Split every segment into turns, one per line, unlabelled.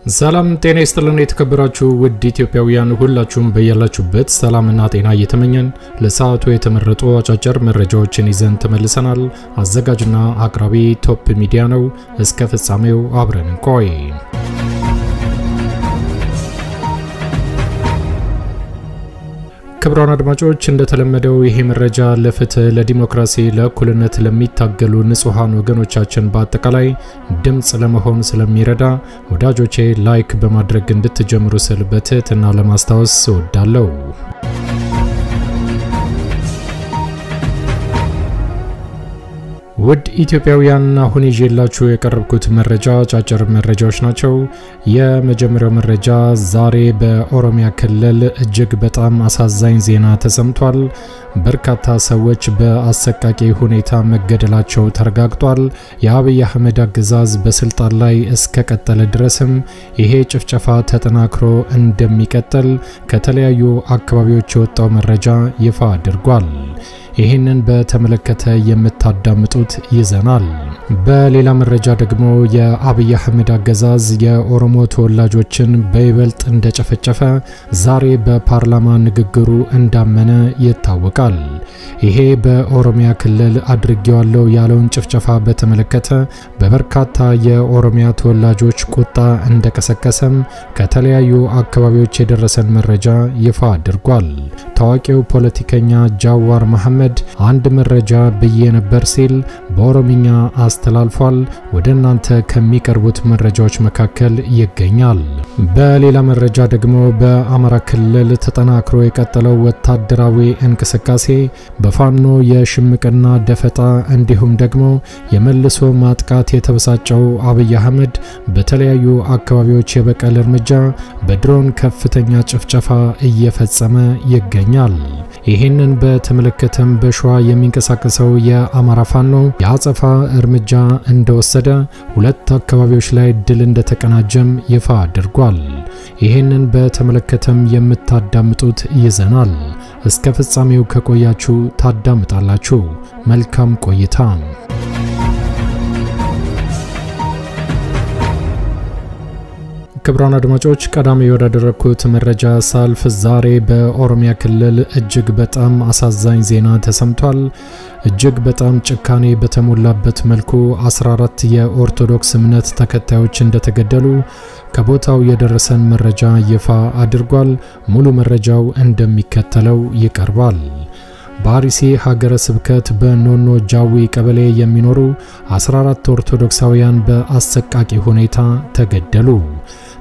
ሰላም ጤና ይስጥልን የተከበራችሁ ውድ ኢትዮጵያውያን ሁላችሁም በያላችሁበት ሰላምና ጤና እየተመኘን ለሰዓቱ የተመረጡ አጫጭር መረጃዎችን ይዘን ተመልሰናል። አዘጋጅና አቅራቢ ቶፕ ሚዲያ ነው። እስከ ፍጻሜው አብረን እንቆይ። ክብራን አድማጮች እንደተለመደው ይሄ መረጃ ለፍትህ ለዲሞክራሲ ለእኩልነት ለሚታገሉ ንጹሃን ወገኖቻችን በአጠቃላይ ድምጽ ለመሆን ስለሚረዳ ወዳጆቼ ላይክ በማድረግ እንድትጀምሩ ስል በትህትና ለማስታወስ እወዳለሁ። ውድ ኢትዮጵያውያን አሁን ይዤላችሁ የቀረብኩት መረጃ አጫጭር መረጃዎች ናቸው። የመጀመሪያው መረጃ ዛሬ በኦሮሚያ ክልል እጅግ በጣም አሳዛኝ ዜና ተሰምቷል። በርካታ ሰዎች በአሰቃቂ ሁኔታ መገደላቸው ተረጋግጧል። የአብይ አህመድ አገዛዝ በስልጣን ላይ እስከ ቀጠለ ድረስም ይሄ ጭፍጨፋ ተጠናክሮ እንደሚቀጥል ከተለያዩ አካባቢዎች የወጣው መረጃ ይፋ አድርጓል። ይህንን በተመለከተ የምታዳምጡት ይዘናል። በሌላ መረጃ ደግሞ የአብይ አህመድ አገዛዝ የኦሮሞ ተወላጆችን በይበልጥ እንደጨፈጨፈ ዛሬ በፓርላማ ንግግሩ እንዳመነ ይታወቃል። ይሄ በኦሮሚያ ክልል አድርጌዋለሁ ያለውን ጭፍጨፋ በተመለከተ በበርካታ የኦሮሚያ ተወላጆች ቁጣ እንደቀሰቀሰም ከተለያዩ አካባቢዎች የደረሰን መረጃ ይፋ አድርጓል። ታዋቂው ፖለቲከኛ ጃዋር መሐመድ አንድ መረጃ ብዬ ነበር ሲል በኦሮሚኛ አስተላልፏል። ወደናንተ ከሚቀርቡት መረጃዎች መካከል ይገኛል። በሌላ መረጃ ደግሞ በአማራ ክልል ተጠናክሮ የቀጠለው ወታደራዊ እንቅስቃሴ በፋኖ የሽምቅና ደፈጣ እንዲሁም ደግሞ የመልሶ ማጥቃት የተበሳጨው አብይ አህመድ በተለያዩ አካባቢዎች የበቀል እርምጃ በድሮን ከፍተኛ ጭፍጨፋ እየፈጸመ ይገኛል። ይህንን በተመለከተም በሸዋ የሚንቀሳቀሰው የአማራ ፋኖ የአጸፋ እርምጃ እንደወሰደ ሁለት አካባቢዎች ላይ ድል እንደተቀናጀም ይፋ አድርጓል። ይህንን በተመለከተም የምታዳምጡት ይዘናል። እስከ ፍጻሜው ከቆያችሁ ታዳምጣላችሁ። መልካም ቆይታ። ክብራን አድማጮች ቀዳሚ ወዳደረኩት መረጃ ሳልፍ ዛሬ በኦሮሚያ ክልል እጅግ በጣም አሳዛኝ ዜና ተሰምቷል። እጅግ በጣም ጭካኔ በተሞላበት መልኩ 14 የኦርቶዶክስ እምነት ተከታዮች እንደተገደሉ ከቦታው የደረሰን መረጃ ይፋ አድርጓል። ሙሉ መረጃው እንደሚከተለው ይቀርባል። በአርሲ ሀገረ ስብከት በኖኖ ጃዊ ቀበሌ የሚኖሩ 14 ኦርቶዶክሳውያን በአሰቃቂ ሁኔታ ተገደሉ።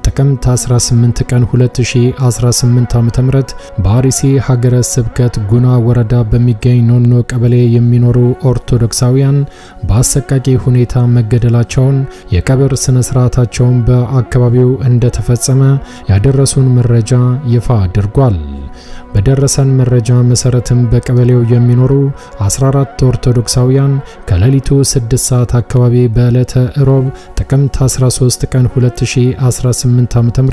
ጥቅምት 18 ቀን 2018 ዓ.ም በአርሲ ሀገረ ስብከት ጉና ወረዳ በሚገኝ ኖኖ ቀበሌ የሚኖሩ ኦርቶዶክሳውያን በአሰቃቂ ሁኔታ መገደላቸውን የቀብር ስነ ስርዓታቸውን በአካባቢው እንደተፈጸመ ያደረሱን መረጃ ይፋ አድርጓል። በደረሰን መረጃ መሰረትም በቀበሌው የሚኖሩ 14 ኦርቶዶክሳውያን ከሌሊቱ 6 ሰዓት አካባቢ በዕለተ ሮብ ጥቅምት 13 ቀን 2018 ዓ.ም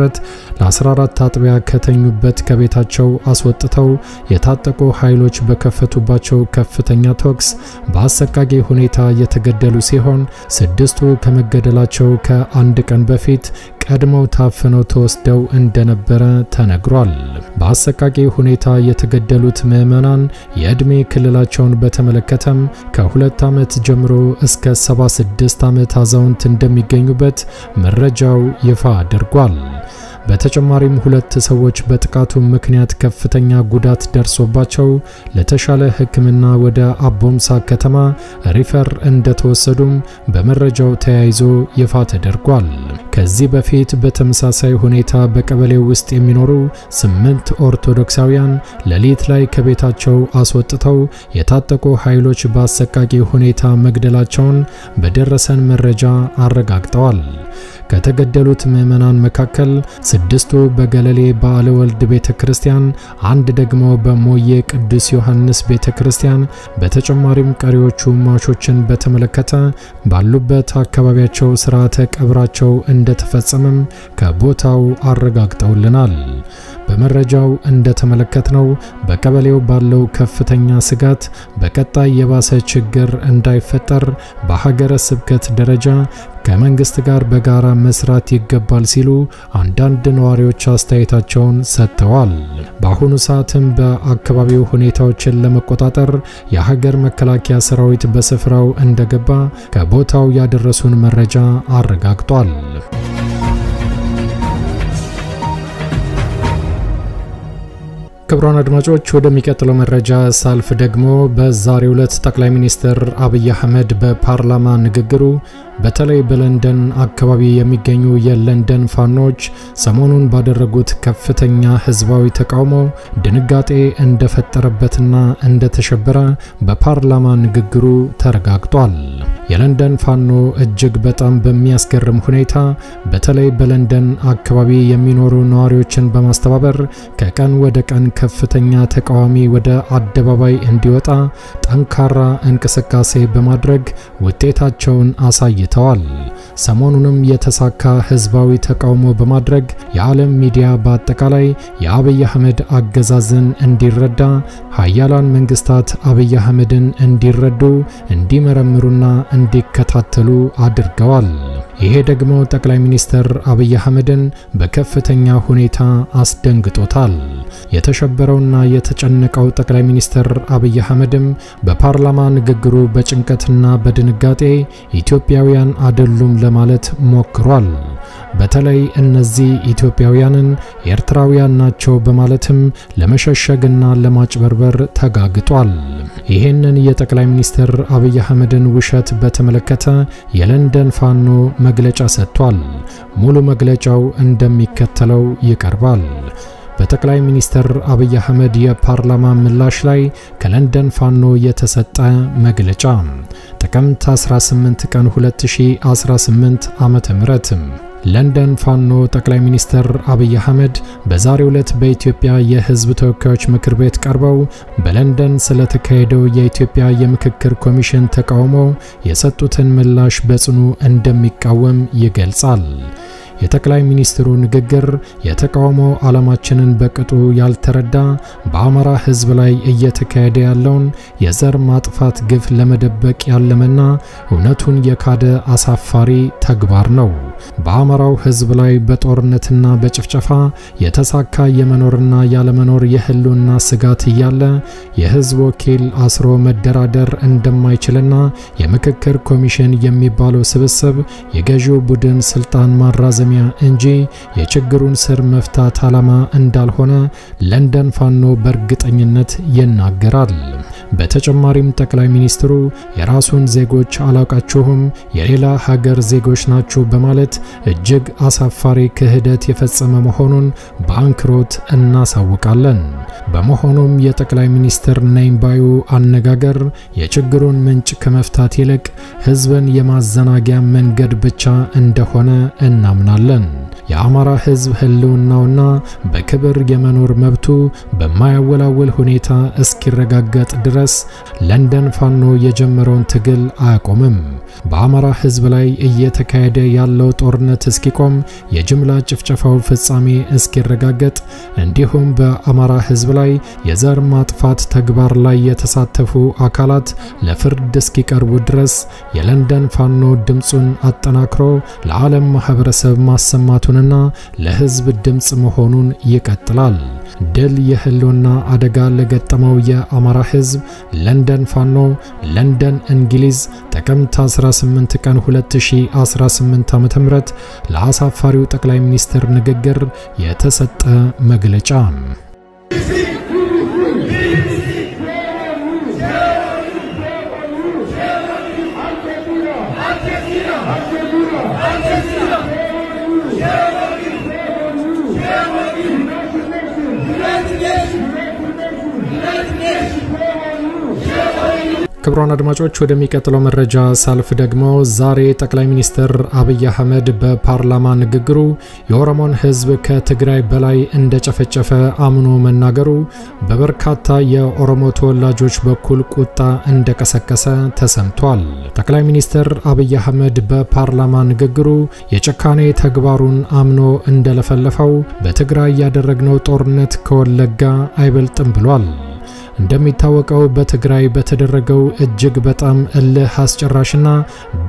ለ14 አጥቢያ ከተኙበት ከቤታቸው አስወጥተው የታጠቁ ኃይሎች በከፈቱባቸው ከፍተኛ ተኩስ በአሰቃቂ ሁኔታ የተገደሉ ሲሆን ስድስቱ ከመገደላቸው ከአንድ ቀን በፊት ቀድመው ታፍነው ተወስደው እንደነበረ ተነግሯል። በአሰቃቂ ሁኔታ የተገደሉት ምዕመናን የእድሜ ክልላቸውን በተመለከተም ከ2 ዓመት ጀምሮ እስከ 76 ዓመት አዛውንት እንደሚገኙበት መረጃው ይፋ አድርጓል። በተጨማሪም ሁለት ሰዎች በጥቃቱ ምክንያት ከፍተኛ ጉዳት ደርሶባቸው ለተሻለ ሕክምና ወደ አቦምሳ ከተማ ሪፈር እንደተወሰዱም በመረጃው ተያይዞ ይፋ ተደርጓል። ከዚህ በፊት በተመሳሳይ ሁኔታ በቀበሌው ውስጥ የሚኖሩ 8 ኦርቶዶክሳውያን ሌሊት ላይ ከቤታቸው አስወጥተው የታጠቁ ኃይሎች በአሰቃቂ ሁኔታ መግደላቸውን በደረሰን መረጃ አረጋግጠዋል። ከተገደሉት ምዕመናን መካከል 6ቱ በገለሌ በዓለ ወልድ ቤተክርስቲያን፣ አንድ ደግሞ በሞዬ ቅዱስ ዮሐንስ ቤተክርስቲያን፣ በተጨማሪም ቀሪዎቹ ሟቾችን በተመለከተ ባሉበት አካባቢያቸው ስርዓተ ቀብራቸው እንደተፈጸመም ከቦታው አረጋግጠውልናል። በመረጃው እንደተመለከትነው በቀበሌው ባለው ከፍተኛ ስጋት በቀጣይ የባሰ ችግር እንዳይፈጠር በሀገረ ስብከት ደረጃ ከመንግስት ጋር በጋራ መስራት ይገባል ሲሉ አንዳንድ ነዋሪዎች አስተያየታቸውን ሰጥተዋል። በአሁኑ ሰዓትም በአካባቢው ሁኔታዎችን ለመቆጣጠር የሀገር መከላከያ ሰራዊት በስፍራው እንደገባ ከቦታው ያደረሱን መረጃ አረጋግጧል። ክቡራን አድማጮች ወደሚቀጥለው መረጃ ሳልፍ ደግሞ በዛሬው ዕለት ጠቅላይ ሚኒስትር አብይ አህመድ በፓርላማ ንግግሩ በተለይ በለንደን አካባቢ የሚገኙ የለንደን ፋኖች ሰሞኑን ባደረጉት ከፍተኛ ህዝባዊ ተቃውሞ ድንጋጤ እንደፈጠረበትና እንደተሸበረ በፓርላማ ንግግሩ ተረጋግጧል። የለንደን ፋኖ እጅግ በጣም በሚያስገርም ሁኔታ በተለይ በለንደን አካባቢ የሚኖሩ ነዋሪዎችን በማስተባበር ከቀን ወደ ቀን ከፍተኛ ተቃዋሚ ወደ አደባባይ እንዲወጣ ጠንካራ እንቅስቃሴ በማድረግ ውጤታቸውን አሳይተዋል። ሰሞኑንም የተሳካ ህዝባዊ ተቃውሞ በማድረግ የዓለም ሚዲያ በአጠቃላይ የአብይ አህመድ አገዛዝን እንዲረዳ ሀያላን መንግስታት አብይ አህመድን እንዲረዱ እንዲመረምሩና እንዲከታተሉ አድርገዋል። ይሄ ደግሞ ጠቅላይ ሚኒስትር አብይ አህመድን በከፍተኛ ሁኔታ አስደንግጦታል። የተሸበረውና የተጨነቀው ጠቅላይ ሚኒስትር አብይ አህመድም በፓርላማ ንግግሩ በጭንቀትና በድንጋጤ ኢትዮጵያውያን አይደሉም ለማለት ሞክሯል። በተለይ እነዚህ ኢትዮጵያውያንን ኤርትራውያን ናቸው በማለትም ለመሸሸግና ለማጭበርበር ተጋግጧል። ይሄንን የጠቅላይ ሚኒስትር አብይ አህመድን ውሸት በተመለከተ የለንደን ፋኖ መግለጫ ሰጥቷል። ሙሉ መግለጫው እንደሚከተለው ይቀርባል። በጠቅላይ ሚኒስትር አብይ አህመድ የፓርላማ ምላሽ ላይ ከለንደን ፋኖ የተሰጠ መግለጫ ጥቅምት 18 ቀን 2018 ዓመተ ምህረት ለንደን ፋኖ ጠቅላይ ሚኒስትር አብይ አህመድ በዛሬው ዕለት በኢትዮጵያ የህዝብ ተወካዮች ምክር ቤት ቀርበው በለንደን ስለተካሄደው የኢትዮጵያ የምክክር ኮሚሽን ተቃውሞ የሰጡትን ምላሽ በጽኑ እንደሚቃወም ይገልጻል። የጠቅላይ ሚኒስትሩ ንግግር የተቃውሞ ዓላማችንን በቅጡ ያልተረዳ በአማራ ህዝብ ላይ እየተካሄደ ያለውን የዘር ማጥፋት ግፍ ለመደበቅ ያለመና እውነቱን የካደ አሳፋሪ ተግባር ነው። በአማራው ህዝብ ላይ በጦርነትና በጭፍጨፋ የተሳካ የመኖርና ያለመኖር የህልውና ስጋት እያለ የህዝብ ወኪል አስሮ መደራደር እንደማይችልና የምክክር ኮሚሽን የሚባለው ስብስብ የገዢው ቡድን ስልጣን ማራዘም እንጂ የችግሩን ስር መፍታት ዓላማ እንዳልሆነ ለንደን ፋኖ በእርግጠኝነት ይናገራል። በተጨማሪም ጠቅላይ ሚኒስትሩ የራሱን ዜጎች አላውቃችሁም የሌላ ሀገር ዜጎች ናችሁ በማለት እጅግ አሳፋሪ ክህደት የፈጸመ መሆኑን በአንክሮት እናሳውቃለን። በመሆኑም የጠቅላይ ሚኒስትር ነይምባዩ አነጋገር የችግሩን ምንጭ ከመፍታት ይልቅ ህዝብን የማዘናጊያ መንገድ ብቻ እንደሆነ እናምናለን። የአማራ ህዝብ ህልውናውና በክብር የመኖር መብቱ በማያወላወል ሁኔታ እስኪረጋገጥ ድረስ ለንደን ፋኖ የጀመረውን ትግል አያቆምም። በአማራ ህዝብ ላይ እየተካሄደ ያለው ጦርነት እስኪቆም የጅምላ ጭፍጨፋው ፍጻሜ እስኪረጋገጥ እንዲሁም በአማራ ህዝብ ላይ የዘር ማጥፋት ተግባር ላይ የተሳተፉ አካላት ለፍርድ እስኪቀርቡ ድረስ የለንደን ፋኖ ድምጹን አጠናክሮ ለዓለም ማህበረሰብ ማሰማቱንና ለህዝብ ድምጽ መሆኑን ይቀጥላል። ድል የህልውና አደጋ ለገጠመው የአማራ ህዝብ ለንደን ፋኖ ለንደን እንግሊዝ ጥቅምት 18 ቀን 2018 ዓ.ም ለአሳፋሪው ጠቅላይ ሚኒስትር ንግግር የተሰጠ መግለጫ ክብሯን አድማጮች ወደሚቀጥለው መረጃ ሳልፍ ደግሞ ዛሬ ጠቅላይ ሚኒስትር አብይ አህመድ በፓርላማ ንግግሩ የኦሮሞን ህዝብ ከትግራይ በላይ እንደጨፈጨፈ አምኖ መናገሩ በበርካታ የኦሮሞ ተወላጆች በኩል ቁጣ እንደቀሰቀሰ ተሰምቷል። ጠቅላይ ሚኒስትር አብይ አህመድ በፓርላማ ንግግሩ የጭካኔ ተግባሩን አምኖ እንደለፈለፈው በትግራይ ያደረግነው ጦርነት ከወለጋ አይበልጥም ብሏል። እንደሚታወቀው በትግራይ በተደረገው እጅግ በጣም እልህ አስጨራሽና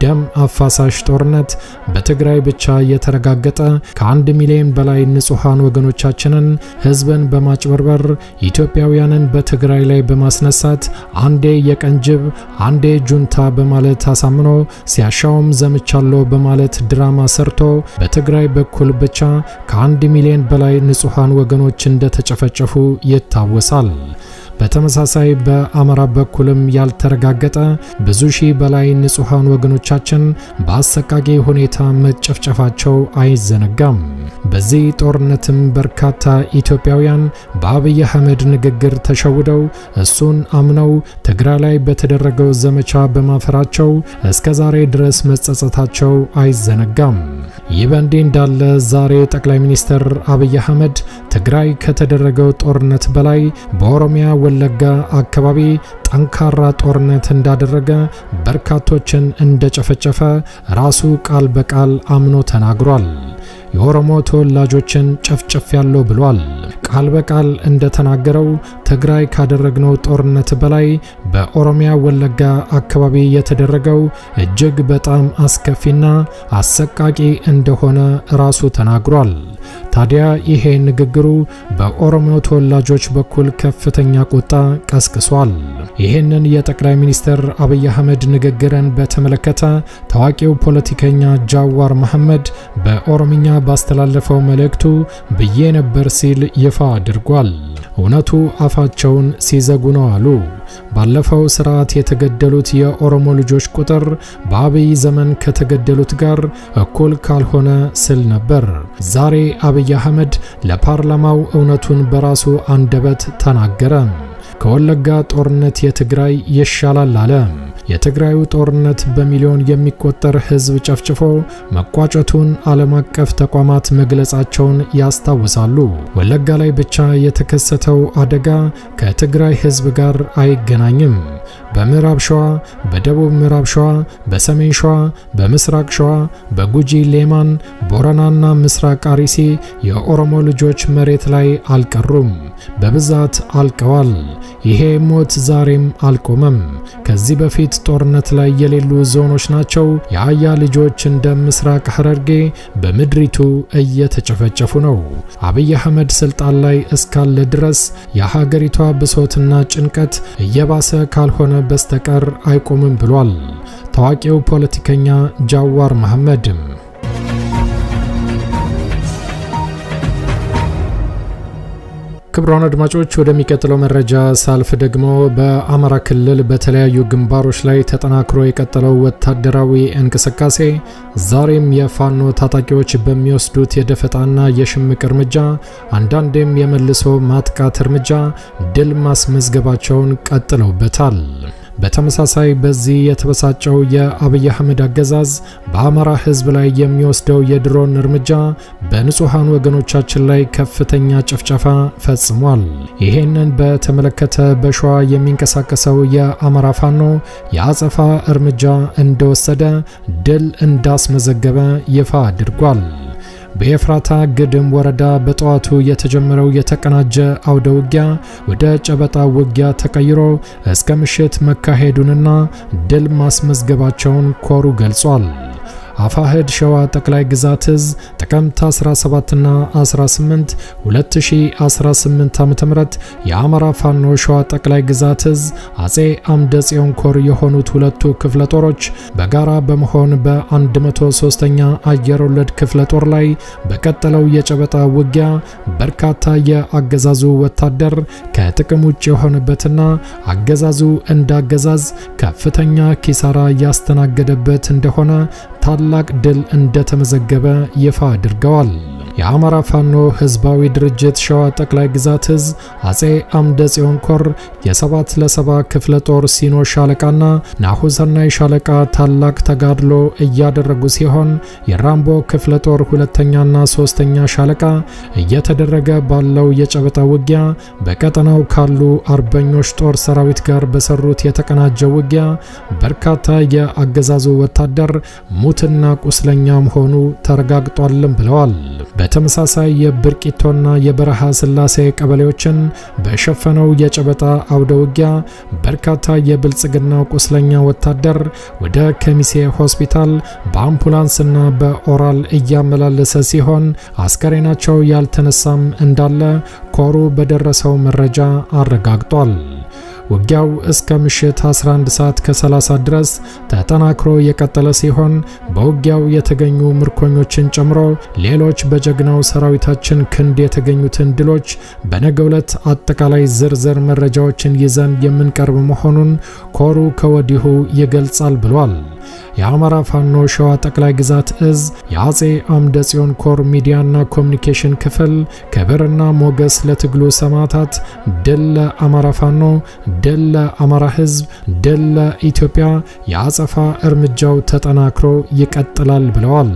ደም አፋሳሽ ጦርነት በትግራይ ብቻ የተረጋገጠ ከ1 ሚሊዮን በላይ ንጹሃን ወገኖቻችንን ህዝብን በማጭበርበር ኢትዮጵያውያንን በትግራይ ላይ በማስነሳት አንዴ የቀንጅብ አንዴ ጁንታ በማለት አሳምኖ ሲያሻውም ዘምቻለሁ በማለት ድራማ ሰርቶ በትግራይ በኩል ብቻ ከ1 ሚሊዮን በላይ ንጹሃን ወገኖች እንደተጨፈጨፉ ይታወሳል። በተመሳሳይ በአማራ በኩልም ያልተረጋገጠ ብዙ ሺህ በላይ ንጹሃን ወገኖቻችን በአሰቃቂ ሁኔታ መጨፍጨፋቸው አይዘነጋም። በዚህ ጦርነትም በርካታ ኢትዮጵያውያን በአብይ አህመድ ንግግር ተሸውደው እሱን አምነው ትግራይ ላይ በተደረገው ዘመቻ በማፈራቸው እስከዛሬ ድረስ መጸጸታቸው አይዘነጋም። ይህ በእንዲህ እንዳለ ዛሬ ጠቅላይ ሚኒስትር አብይ አህመድ ትግራይ ከተደረገው ጦርነት በላይ በኦሮሚያ ወለጋ አካባቢ ጠንካራ ጦርነት እንዳደረገ በርካቶችን እንደጨፈጨፈ ራሱ ቃል በቃል አምኖ ተናግሯል። የኦሮሞ ተወላጆችን ጨፍጨፍ ያለው ብሏል። ቃል በቃል እንደተናገረው ትግራይ ካደረግነው ጦርነት በላይ በኦሮሚያ ወለጋ አካባቢ የተደረገው እጅግ በጣም አስከፊና አሰቃቂ እንደሆነ ራሱ ተናግሯል። ታዲያ ይሄ ንግግሩ በኦሮሞ ተወላጆች በኩል ከፍተኛ ቁጣ ቀስቅሷል። ይሄንን የጠቅላይ ሚኒስትር አብይ አህመድ ንግግርን በተመለከተ ታዋቂው ፖለቲከኛ ጃዋር መሐመድ በኦሮሚኛ ባስተላለፈው መልእክቱ ብዬ ነበር ሲል ይፋ አድርጓል። እውነቱ አፋቸውን ሲዘጉ ነው አሉ። ባለፈው ስርዓት የተገደሉት የኦሮሞ ልጆች ቁጥር በአብይ ዘመን ከተገደሉት ጋር እኩል ካልሆነ ስል ነበር። ዛሬ አብይ አህመድ ለፓርላማው እውነቱን በራሱ አንደበት ተናገረ። ከወለጋ ጦርነት የትግራይ ይሻላል አለ። የትግራዩ ጦርነት በሚሊዮን የሚቆጠር ህዝብ ጨፍጭፎ መቋጨቱን ዓለም አቀፍ ተቋማት መግለጻቸውን ያስታውሳሉ። ወለጋ ላይ ብቻ የተከሰተው አደጋ ከትግራይ ህዝብ ጋር አይገናኝም። በምዕራብ ሸዋ፣ በደቡብ ምዕራብ ሸዋ፣ በሰሜን ሸዋ፣ በምስራቅ ሸዋ፣ በጉጂ ሌማን፣ ቦረናና ምስራቅ አርሲ የኦሮሞ ልጆች መሬት ላይ አልቀሩም፣ በብዛት አልቀዋል። ይሄ ሞት ዛሬም አልቆመም። ከዚህ በፊት ጦርነት ላይ የሌሉ ዞኖች ናቸው። የአያ ልጆች እንደ ምስራቅ ሐረርጌ በምድሪቱ እየተጨፈጨፉ ነው። አብይ አህመድ ስልጣን ላይ እስካለ ድረስ የሀገሪቷ ብሶትና ጭንቀት እየባሰ ካልሆነ በስተቀር አይቆምም ብሏል ታዋቂው ፖለቲከኛ ጃዋር መሐመድ። ክብሯን አድማጮች ወደሚቀጥለው መረጃ ሳልፍ ደግሞ በአማራ ክልል በተለያዩ ግንባሮች ላይ ተጠናክሮ የቀጠለው ወታደራዊ እንቅስቃሴ ዛሬም የፋኖ ታጣቂዎች በሚወስዱት የደፈጣና የሽምቅ እርምጃ አንዳንዴም የመልሶ ማጥቃት እርምጃ ድል ማስመዝገባቸውን ቀጥለውበታል። በተመሳሳይ በዚህ የተበሳጨው የአብይ አህመድ አገዛዝ በአማራ ህዝብ ላይ የሚወስደው የድሮን እርምጃ በንጹሃን ወገኖቻችን ላይ ከፍተኛ ጭፍጨፋ ፈጽሟል። ይሄንን በተመለከተ በሸዋ የሚንቀሳቀሰው የአማራ ፋኖ የአጸፋ እርምጃ እንደወሰደ ድል እንዳስመዘገበ ይፋ አድርጓል። በኤፍራታ ግድም ወረዳ በጠዋቱ የተጀመረው የተቀናጀ አውደ ውጊያ ወደ ጨበጣ ውጊያ ተቀይሮ እስከ ምሽት መካሄዱንና ድል ማስመዝገባቸውን ኮሩ ገልጿል። አፋሕድ ሸዋ ጠቅላይ ግዛት እዝ ጥቅምት 17 እና 18 2018 ዓ.ም የአማራ ፋኖ ሸዋ ጠቅላይ ግዛት እዝ አጼ አምደ ጽዮን ኮር የሆኑት ሁለቱ ክፍለ ጦሮች በጋራ በመሆን በ103ኛ አየር ወለድ ክፍለ ጦር ላይ በቀጠለው የጨበጣ ውጊያ በርካታ የአገዛዙ ወታደር ከጥቅም ውጭ የሆነበትና አገዛዙ እንዳገዛዝ ከፍተኛ ኪሳራ ያስተናገደበት እንደሆነ ታላቅ ድል እንደተመዘገበ ይፋ አድርገዋል። የአማራ ፋኖ ህዝባዊ ድርጅት ሸዋ ጠቅላይ ግዛት እዝ አጼ አምደ ጽዮን ኮር የ7 ለ7 ክፍለ ጦር ሲኖ ሻለቃና ናሁሰናይ ሻለቃ ታላቅ ተጋድሎ እያደረጉ ሲሆን የራምቦ ክፍለ ጦር ሁለተኛና ሶስተኛ ሻለቃ እየተደረገ ባለው የጨበጣ ውጊያ በቀጠናው ካሉ አርበኞች ጦር ሰራዊት ጋር በሰሩት የተቀናጀ ውጊያ በርካታ የአገዛዙ ወታደር ሙትና ቁስለኛ መሆኑ ተረጋግጧልም ብለዋል። በተመሳሳይ የብርቂቶና የበረሃ ስላሴ ቀበሌዎችን በሸፈነው የጨበጣ አውደ ውጊያ በርካታ የብልጽግና ቁስለኛ ወታደር ወደ ከሚሴ ሆስፒታል በአምቡላንስና በኦራል እያመላለሰ ሲሆን አስከሬናቸው ያልተነሳም እንዳለ ኮሩ በደረሰው መረጃ አረጋግጧል። ውጊያው እስከ ምሽት 11 ሰዓት ከ30 ድረስ ተጠናክሮ የቀጠለ ሲሆን በውጊያው የተገኙ ምርኮኞችን ጨምሮ ሌሎች በጀግናው ሰራዊታችን ክንድ የተገኙትን ድሎች በነገው ዕለት አጠቃላይ ዝርዝር መረጃዎችን ይዘን የምንቀርብ መሆኑን ኮሩ ከወዲሁ ይገልጻል ብሏል። የአማራ ፋኖ ሸዋ ጠቅላይ ግዛት እዝ የአጼ አምደ ጽዮን ኮር ሚዲያና ኮሙኒኬሽን ክፍል ክብርና ሞገስ ለትግሉ ሰማዕታት፣ ድል ለአማራ ፋኖ፣ ድል ለአማራ ህዝብ፣ ድል ለኢትዮጵያ፣ የአጸፋ እርምጃው ተጠናክሮ ይቀጥላል ብለዋል።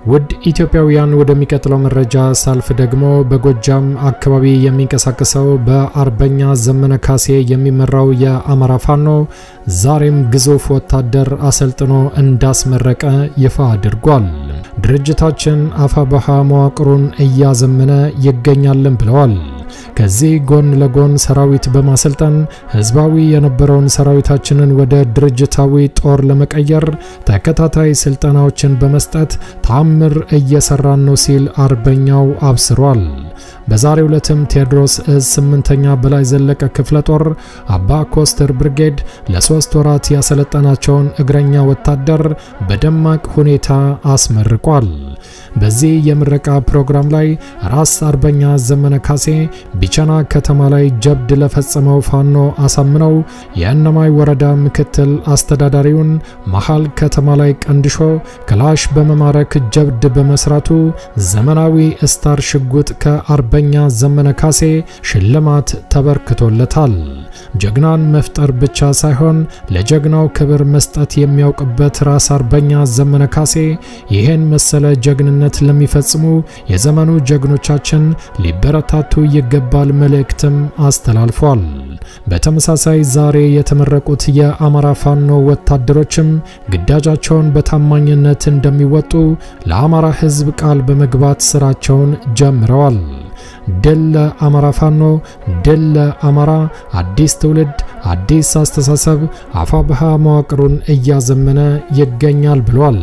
ውድ ኢትዮጵያውያን ወደሚቀጥለው መረጃ ሳልፍ ደግሞ በጎጃም አካባቢ የሚንቀሳቀሰው በአርበኛ ዘመነ ካሴ የሚመራው የአማራ ፋኖ ዛሬም ግዙፍ ወታደር አሰልጥኖ እንዳስመረቀ ይፋ አድርጓል። ድርጅታችን አፋባሃ መዋቅሩን እያዘመነ ይገኛልን ብለዋል። ከዚህ ጎን ለጎን ሰራዊት በማሰልጠን ህዝባዊ የነበረውን ሰራዊታችንን ወደ ድርጅታዊ ጦር ለመቀየር ተከታታይ ስልጠናዎችን በመስጠት ታምር እየሰራን ነው ሲል አርበኛው አብስሯል። በዛሬው ዕለትም ቴዎድሮስ እዝ 8ኛ በላይ ዘለቀ ክፍለ ጦር አባ ኮስተር ብርጌድ ለ3 ወራት ያሰለጠናቸውን እግረኛ ወታደር በደማቅ ሁኔታ አስመርቋል። በዚህ የምረቃ ፕሮግራም ላይ ራስ አርበኛ ዘመነ ካሴ ቢቸና ከተማ ላይ ጀብድ ለፈጸመው ፋኖ አሳምነው የእነማይ ወረዳ ምክትል አስተዳዳሪውን መሃል ከተማ ላይ ቀንድሾ ክላሽ በመማረክ ጀብድ በመስራቱ ዘመናዊ ስታር ሽጉጥ ከአርበኛ ዘመነ ካሴ ሽልማት ተበርክቶለታል። ጀግናን መፍጠር ብቻ ሳይሆን ለጀግናው ክብር መስጠት የሚያውቅበት ራስ አርበኛ ዘመነ ካሴ ይሄን መሰለ ጀግንነት ለሚፈጽሙ የዘመኑ ጀግኖቻችን ሊበረታቱ ይገባል መልእክትም አስተላልፏል። በተመሳሳይ ዛሬ የተመረቁት የአማራ ፋኖ ወታደሮችም ግዳጃቸውን በታማኝነት እንደሚወጡ ለአማራ ህዝብ ቃል በመግባት ስራቸውን ጀምረዋል። ድል ለአማራ ፋኖ፣ ድል ለአማራ፣ አዲስ ትውልድ፣ አዲስ አስተሳሰብ አፋባሃ መዋቅሩን እያዘመነ ይገኛል ብሏል።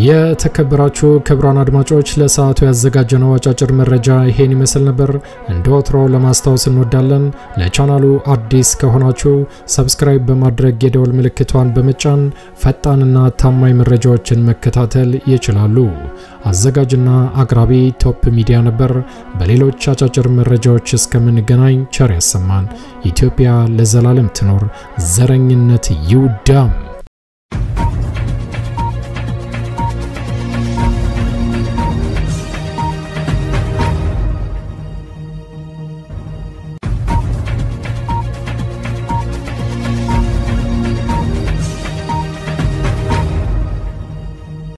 የተከበራችሁ ክብራን አድማጮች ለሰዓቱ ያዘጋጀነው አጫጭር መረጃ ይሄን ይመስል ነበር። እንደወትሮ ለማስታወስ እንወዳለን ለቻናሉ አዲስ ከሆናችሁ ሰብስክራይብ በማድረግ የደወል ምልክቷን በመጫን ፈጣንና ታማኝ መረጃዎችን መከታተል ይችላሉ። አዘጋጅና አቅራቢ ቶፕ ሚዲያ ነበር። በሌሎች አጫጭር መረጃዎች እስከምንገናኝ ቸር ያሰማን። ኢትዮጵያ ለዘላለም ትኖር። ዘረኝነት ይውደም።